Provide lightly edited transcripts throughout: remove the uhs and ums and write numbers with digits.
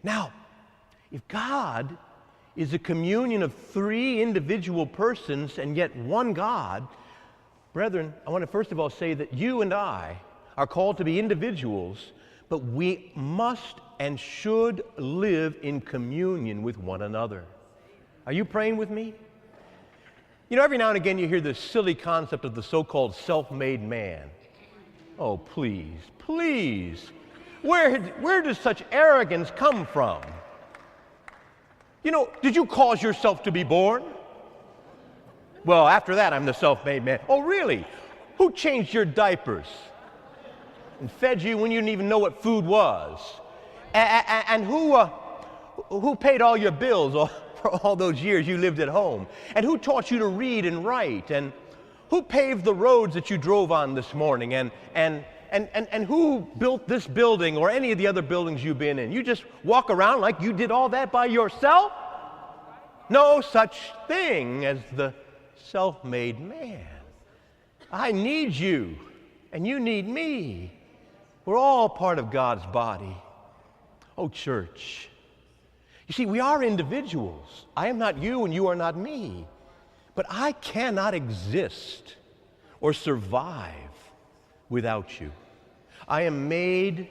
Now, if God is a communion of three individual persons and yet one God, brethren, I want to first of all say that you and I are called to be individuals, but we must and should live in communion with one another. Are you praying with me? You know, every now and again you hear this silly concept of the so-called self-made man. Oh, please, please. Where does such arrogance come from? You know, did you cause yourself to be born? Well, after that, I'm the self-made man. Oh, really? Who changed your diapers and fed you when you didn't even know what food was? And who paid all your bills for all those years you lived at home? And who taught you to read and write? And who paved the roads that you drove on this morning? And who built this building or any of the other buildings you've been in? You just walk around like you did all that by yourself? No such thing as the self-made man. I need you, and you need me. We're all part of God's body. Oh, church. You see, we are individuals. I am not you, and you are not me. But I cannot exist or survive without you. I am made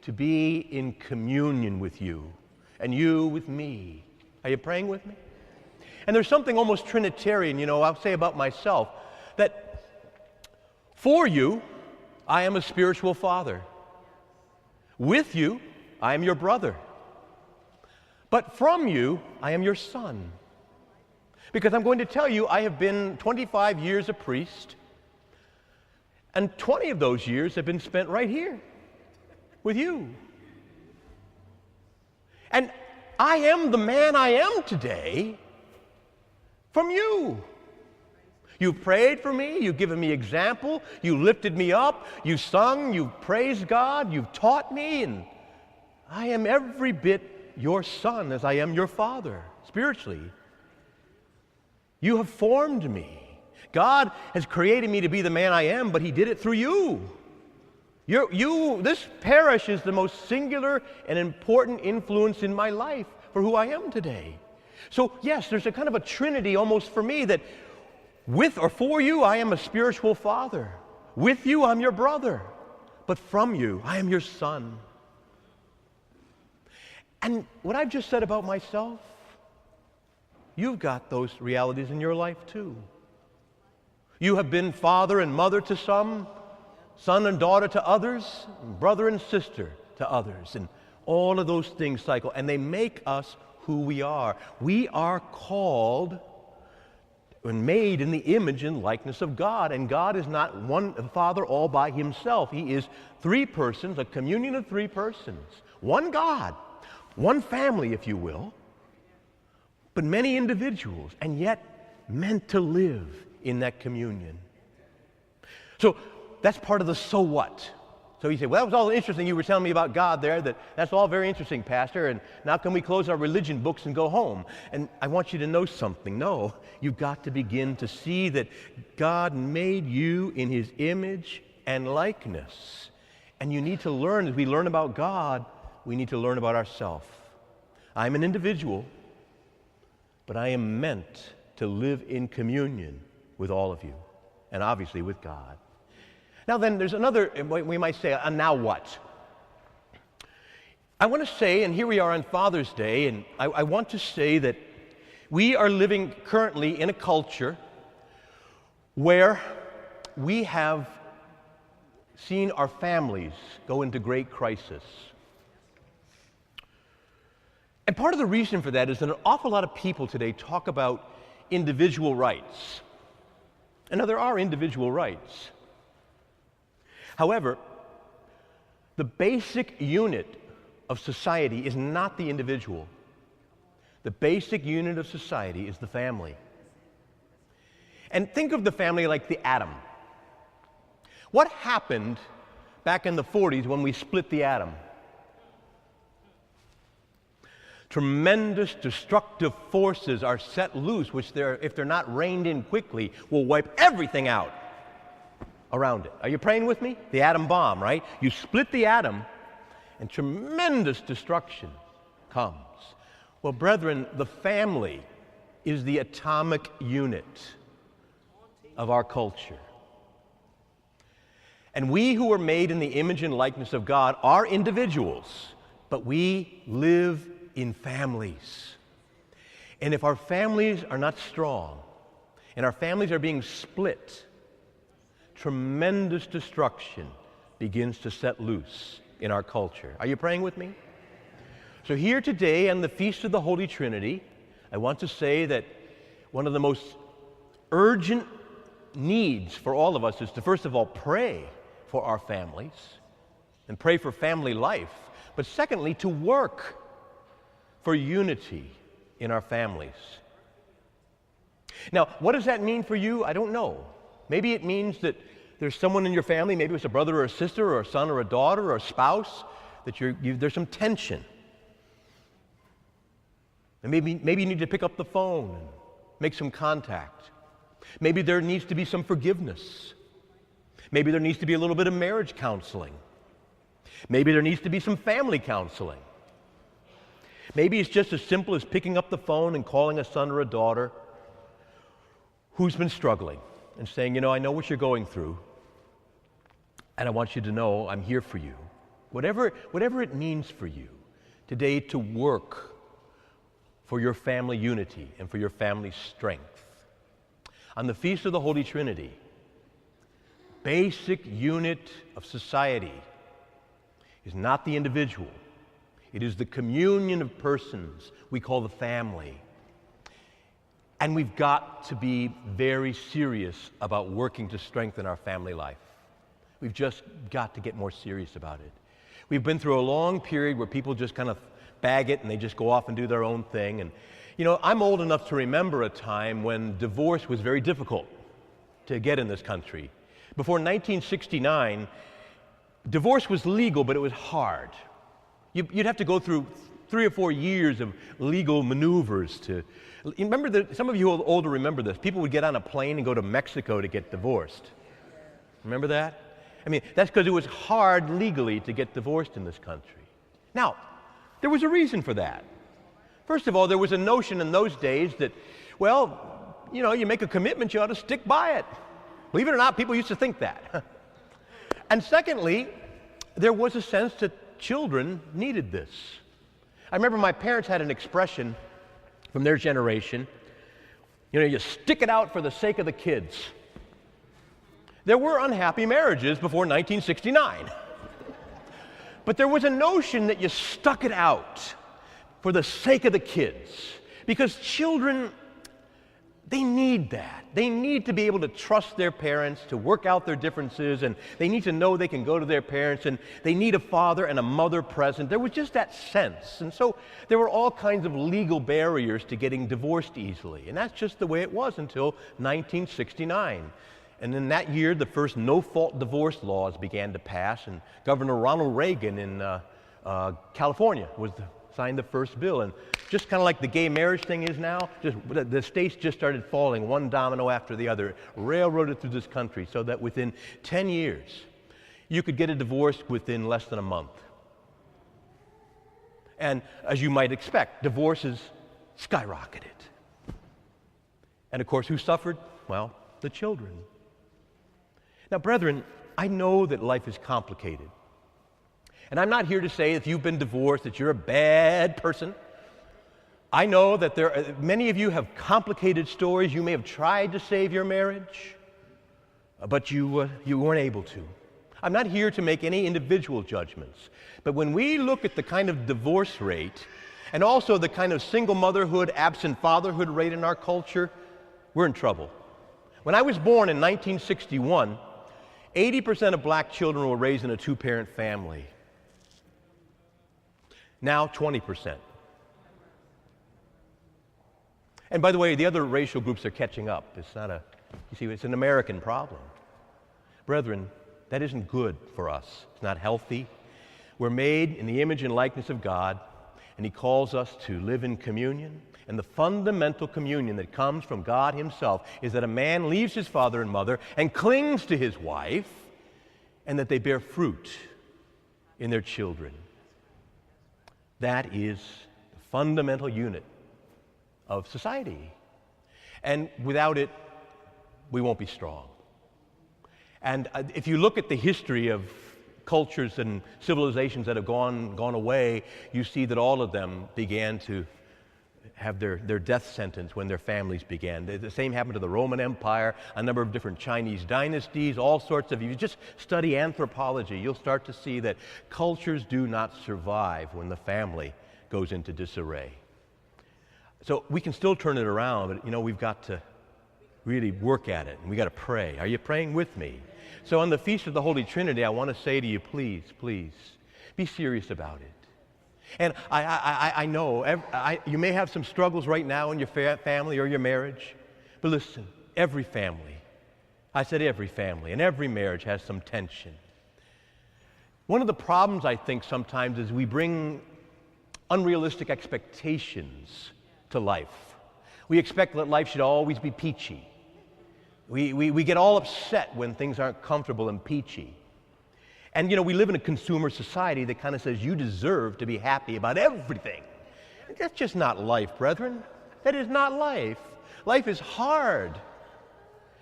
to be in communion with you, and you with me. Are you praying with me? And there's something almost Trinitarian, you know, I'll say about myself, that for you, I am a spiritual father. With you, I am your brother. But from you, I am your son. Because I'm going to tell you, I have been 25 years a priest, and 20 of those years have been spent right here with you. And I am the man I am today from you. You've prayed for me, you've given me example, you lifted me up, you sung, you've praised God, you've taught me, and I am every bit your son as I am your father, spiritually. You have formed me. God has created me to be the man I am, but He did it through you. This parish is the most singular and important influence in my life for who I am today. So yes, there's a kind of a trinity almost for me that with or for you, I am a spiritual father. With you, I'm your brother. But from you, I am your son. And what I've just said about myself, you've got those realities in your life too. You have been father and mother to some, son and daughter to others, and brother and sister to others, and all of those things cycle, and they make us who we are. We are called and made in the image and likeness of God, and God is not one Father all by Himself. He is three persons, a communion of three persons, one God, one family, if you will, but many individuals, and yet meant to live in that communion. So that's part of the so what. So you say, well, that was all interesting. You were telling me about God there. That's all very interesting, Pastor. And now can we close our religion books and go home? And I want you to know something. No, you've got to begin to see that God made you in His image and likeness. And you need to learn, as we learn about God, we need to learn about ourselves. I'm an individual, but I am meant to live in communion with all of you, and obviously with God. Now then, there's another, we might say, a now what? I want to say, and here we are on Father's Day, and I want to say that we are living currently in a culture where we have seen our families go into great crisis. And part of the reason for that is that an awful lot of people today talk about individual rights. And now there are individual rights. However, the basic unit of society is not the individual. The basic unit of society is the family. And think of the family like the atom. What happened back in the 40s when we split the atom? Tremendous destructive forces are set loose, which if they're not reined in quickly, will wipe everything out around it. Are you praying with me? The atom bomb, right? You split the atom and tremendous destruction. comes. Well, brethren, the family is the atomic unit of our culture. And we who are made in the image and likeness of God are individuals, but we live in families. And if our families are not strong, and our families are being split, tremendous destruction begins to set loose in our culture. Are you praying with me? So here today on the Feast of the Holy Trinity, I want to say that one of the most urgent needs for all of us is to first of all pray for our families and pray for family life, but secondly to work for unity in our families. Now, what does that mean for you? I don't know. Maybe it means that there's someone in your family, maybe it's a brother or a sister or a son or a daughter or a spouse, that there's some tension. And maybe you need to pick up the phone and make some contact. Maybe there needs to be some forgiveness. Maybe there needs to be a little bit of marriage counseling. Maybe there needs to be some family counseling. Maybe it's just as simple as picking up the phone and calling a son or a daughter who's been struggling and saying, I know what you're going through, and I want you to know I'm here for you. Whatever it means for you today to work for your family unity and for your family strength. On the Feast of the Holy Trinity, basic unit of society is not the individual. It is the communion of persons we call the family. And we've got to be very serious about working to strengthen our family life. We've just got to get more serious about it. We've been through a long period where people just kind of bag it and they just go off and do their own thing. And, I'm old enough to remember a time when divorce was very difficult to get in this country. Before 1969, divorce was legal, but it was hard. You'd have to go through 3 or 4 years of legal maneuvers to... Remember that some of you older remember this. People would get on a plane and go to Mexico to get divorced. Remember that? That's because it was hard legally to get divorced in this country. Now, there was a reason for that. First of all, there was a notion in those days that, you make a commitment, you ought to stick by it. Believe it or not, people used to think that. And secondly, there was a sense that children needed this. I remember my parents had an expression from their generation, you stick it out for the sake of the kids. There were unhappy marriages before 1969. But there was a notion that you stuck it out for the sake of the kids. Because children, they need that. They need to be able to trust their parents, to work out their differences, and they need to know they can go to their parents, and they need a father and a mother present. There was just that sense. And so there were all kinds of legal barriers to getting divorced easily. And that's just the way it was until 1969. And in that year, the first no-fault divorce laws began to pass, and Governor Ronald Reagan in California signed the first bill. And just kind of like the gay marriage thing is now, the states just started falling one domino after the other, railroaded through this country, so that within 10 years, you could get a divorce within less than a month. And as you might expect, divorces skyrocketed. And of course, who suffered? Well, the children. Now, brethren, I know that life is complicated. And I'm not here to say if you've been divorced that you're a bad person. I know that many of you have complicated stories. You may have tried to save your marriage, but you weren't able to. I'm not here to make any individual judgments. But when we look at the kind of divorce rate and also the kind of single motherhood, absent fatherhood rate in our culture, we're in trouble. When I was born in 1961, 80% of black children were raised in a two-parent family. Now 20%. And by the way, the other racial groups are catching up. It's an American problem. Brethren, that isn't good for us. It's not healthy. We're made in the image and likeness of God, and He calls us to live in communion. And the fundamental communion that comes from God Himself is that a man leaves his father and mother and clings to his wife, and that they bear fruit in their children. That is fundamental unit of society. And without it, we won't be strong. And if you look at the history of cultures and civilizations that have gone away, you see that all of them began to have their death sentence when their families began. The same happened to the Roman Empire, a number of different Chinese dynasties, all sorts of, if you just study anthropology, you'll start to see that cultures do not survive when the family goes into disarray. So we can still turn it around, but we've got to really work at it, and we got to pray. Are you praying with me? So on the Feast of the Holy Trinity, I want to say to you, please, please, be serious about it. And I know you may have some struggles right now in your family or your marriage, but listen, every family, I said every family, and every marriage has some tension. One of the problems I think sometimes is we bring unrealistic expectations to life. We expect that life should always be peachy. We get all upset when things aren't comfortable and peachy. And we live in a consumer society that kind of says you deserve to be happy about everything. That's just not life, brethren. That is not life. Life is hard.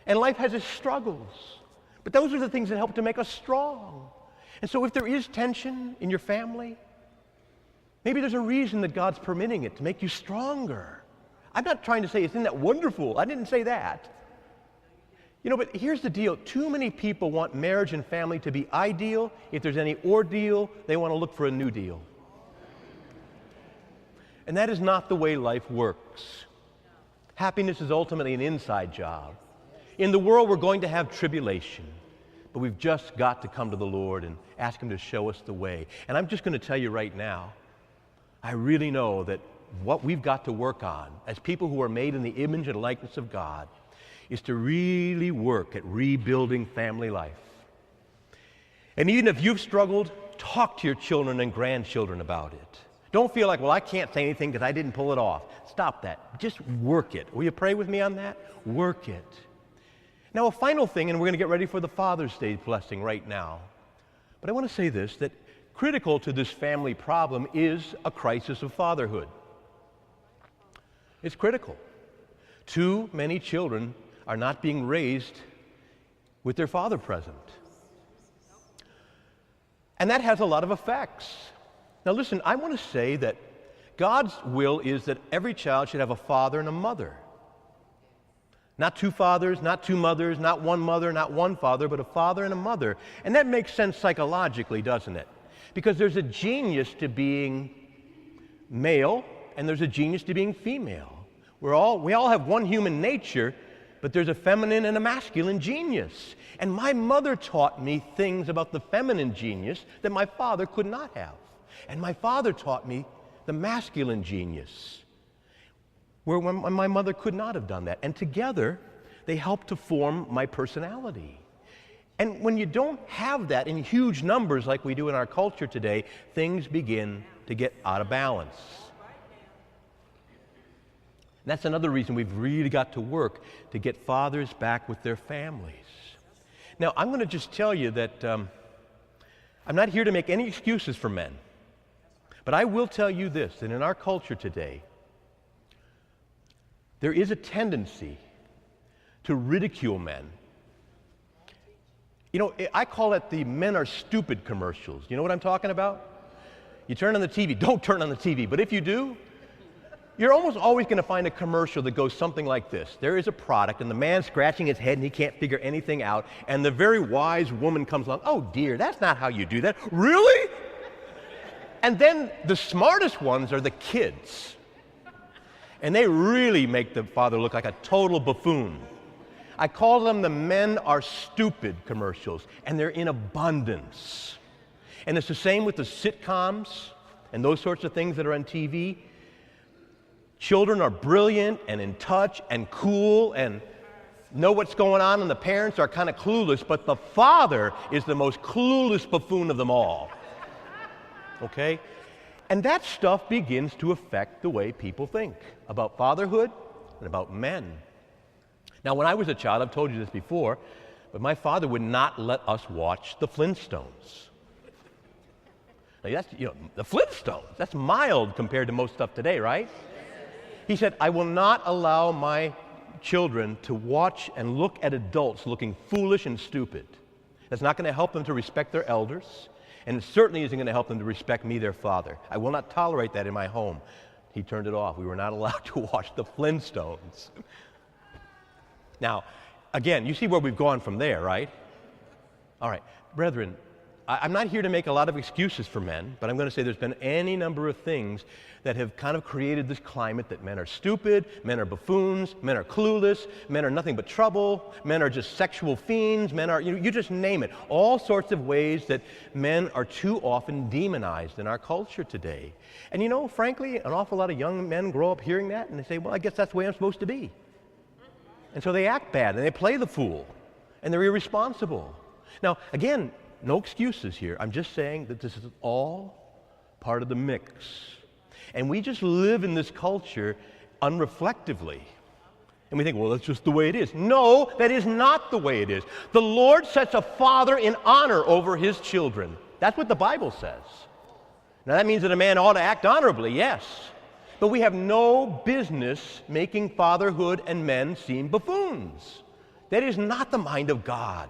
And life has its struggles. But those are the things that help to make us strong. And so if there is tension in your family, maybe there's a reason that God's permitting it to make you stronger. I'm not trying to say, isn't that wonderful? I didn't say that. But here's the deal. Too many people want marriage and family to be ideal. If there's any ordeal, they want to look for a new deal. And that is not the way life works. Happiness is ultimately an inside job. In the world, we're going to have tribulation, but we've just got to come to the Lord and ask Him to show us the way. And I'm just going to tell you right now, I really know that what we've got to work on as people who are made in the image and likeness of God is to really work at rebuilding family life. And even if you've struggled, talk to your children and grandchildren about it. Don't feel like, well, I can't say anything because I didn't pull it off. Stop that. Just work it. Will you pray with me on that? Work it. Now, a final thing, and we're going to get ready for the Father's Day blessing right now. But I want to say this, that critical to this family problem is a crisis of fatherhood. It's critical. Too many children are not being raised with their father present. And that has a lot of effects. Now listen, I want to say that God's will is that every child should have a father and a mother. Not two fathers, not two mothers, not one mother, not one father, but a father and a mother. And that makes sense psychologically, doesn't it? Because there's a genius to being male, and there's a genius to being female. We all have one human nature, but there's a feminine and a masculine genius. And my mother taught me things about the feminine genius that my father could not have. And my father taught me the masculine genius, where my mother could not have done that. And together, they helped to form my personality. And when you don't have that in huge numbers like we do in our culture today, things begin to get out of balance. And that's another reason we've really got to work to get fathers back with their families. Now, I'm going to just tell you that I'm not here to make any excuses for men. But I will tell you this, that in our culture today, there is a tendency to ridicule men. I call it the men are stupid commercials. You know what I'm talking about? You turn on the TV. Don't turn on the TV. But if you do, you're almost always going to find a commercial that goes something like this. There is a product, and the man's scratching his head, and he can't figure anything out. And the very wise woman comes along. Oh, dear, that's not how you do that. Really? And then the smartest ones are the kids. And they really make the father look like a total buffoon. I call them the men are stupid commercials, and they're in abundance. And it's the same with the sitcoms and those sorts of things that are on TV. Children are brilliant and in touch and cool and know what's going on, and the parents are kind of clueless, but the father is the most clueless buffoon of them all. Okay? And that stuff begins to affect the way people think about fatherhood and about men. Now, when I was a child, I've told you this before, but my father would not let us watch the Flintstones. Now that's, the Flintstones. That's mild compared to most stuff today, right? He said, I will not allow my children to watch and look at adults looking foolish and stupid. That's not going to help them to respect their elders, and it certainly isn't going to help them to respect me, their father. I will not tolerate that in my home. He turned it off. We were not allowed to watch the Flintstones. Now, again, you see where we've gone from there, right? All right, brethren, I'm not here to make a lot of excuses for men, but I'm going to say there's been any number of things that have kind of created this climate that men are stupid, men are buffoons, men are clueless, men are nothing but trouble, men are just sexual fiends, men are, you just name it. All sorts of ways that men are too often demonized in our culture today. And frankly, an awful lot of young men grow up hearing that and they say, well, I guess that's the way I'm supposed to be. And so they act bad and they play the fool and they're irresponsible. Now, again, no excuses here. I'm just saying that this is all part of the mix. And we just live in this culture unreflectively. And we think, well, that's just the way it is. No, that is not the way it is. The Lord sets a father in honor over his children. That's what the Bible says. Now, that means that a man ought to act honorably, yes. But we have no business making fatherhood and men seem buffoons. That is not the mind of God.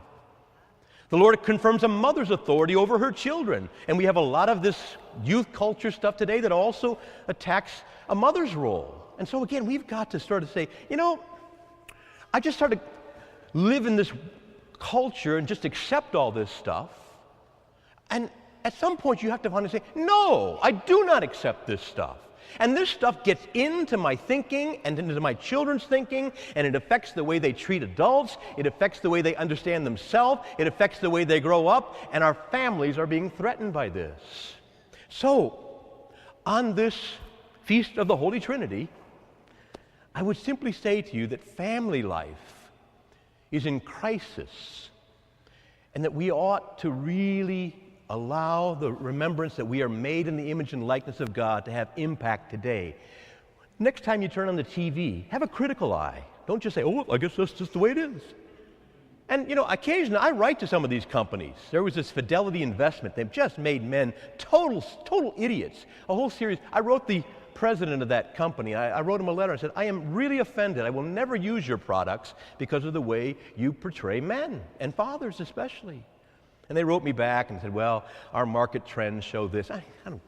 The Lord confirms a mother's authority over her children. And we have a lot of this youth culture stuff today that also attacks a mother's role. And so again, we've got to start to say, I just started to live in this culture and just accept all this stuff. And at some point you have to finally say, no, I do not accept this stuff. And this stuff gets into my thinking and into my children's thinking, and it affects the way they treat adults, it affects the way they understand themselves, it affects the way they grow up, and our families are being threatened by this. So, on this Feast of the Holy Trinity, I would simply say to you that family life is in crisis, and that we ought to really allow the remembrance that we are made in the image and likeness of God to have impact today. Next time you turn on the TV, have a critical eye. Don't just say, oh, I guess that's just the way it is. And, occasionally I write to some of these companies. There was this Fidelity investment. They've just made men total idiots. A whole series. I wrote the president of that company. I wrote him a letter and said, I am really offended. I will never use your products because of the way you portray men, and fathers especially. And they wrote me back and said, well, our market trends show this. I don't,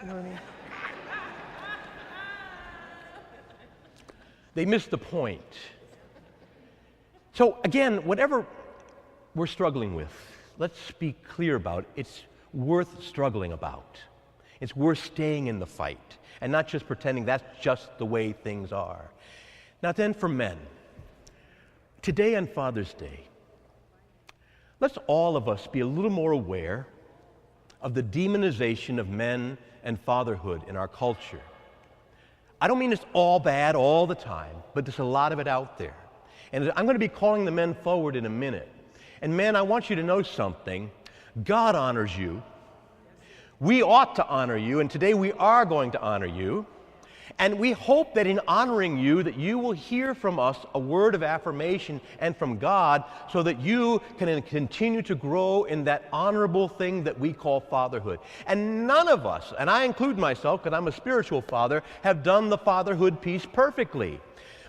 you know what I mean? They missed the point. So again, whatever we're struggling with, let's be clear about it. It's worth struggling about. It's worth staying in the fight and not just pretending that's just the way things are. Now then, for men, today on Father's Day, let's all of us be a little more aware of the demonization of men and fatherhood in our culture. I don't mean it's all bad all the time, but there's a lot of it out there. And I'm going to be calling the men forward in a minute. And men, I want you to know something. God honors you. We ought to honor you, and today we are going to honor you. And we hope that in honoring you, that you will hear from us a word of affirmation and from God, so that you can continue to grow in that honorable thing that we call fatherhood. And none of us, and I include myself because I'm a spiritual father, have done the fatherhood piece perfectly.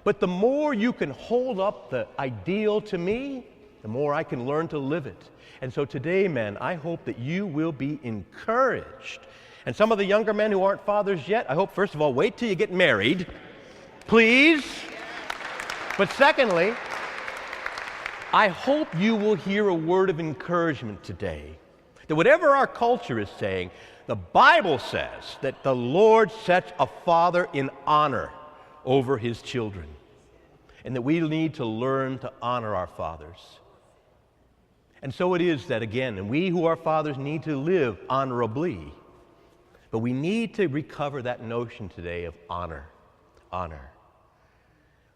But the more you can hold up the ideal to me, the more I can learn to live it. And so today, men, I hope that you will be encouraged. And some of the younger men who aren't fathers yet, I hope, first of all, wait till you get married, please. But secondly, I hope you will hear a word of encouragement today. That whatever our culture is saying, the Bible says that the Lord sets a father in honor over his children. And that we need to learn to honor our fathers. And so it is that, again, and we who are fathers need to live honorably. But we need to recover that notion today of honor. Honor.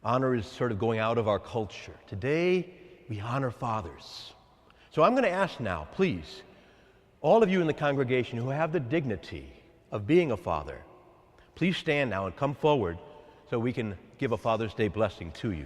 Honor is sort of going out of our culture. Today, we honor fathers. So I'm going to ask now, please, all of you in the congregation who have the dignity of being a father, please stand now and come forward so we can give a Father's Day blessing to you.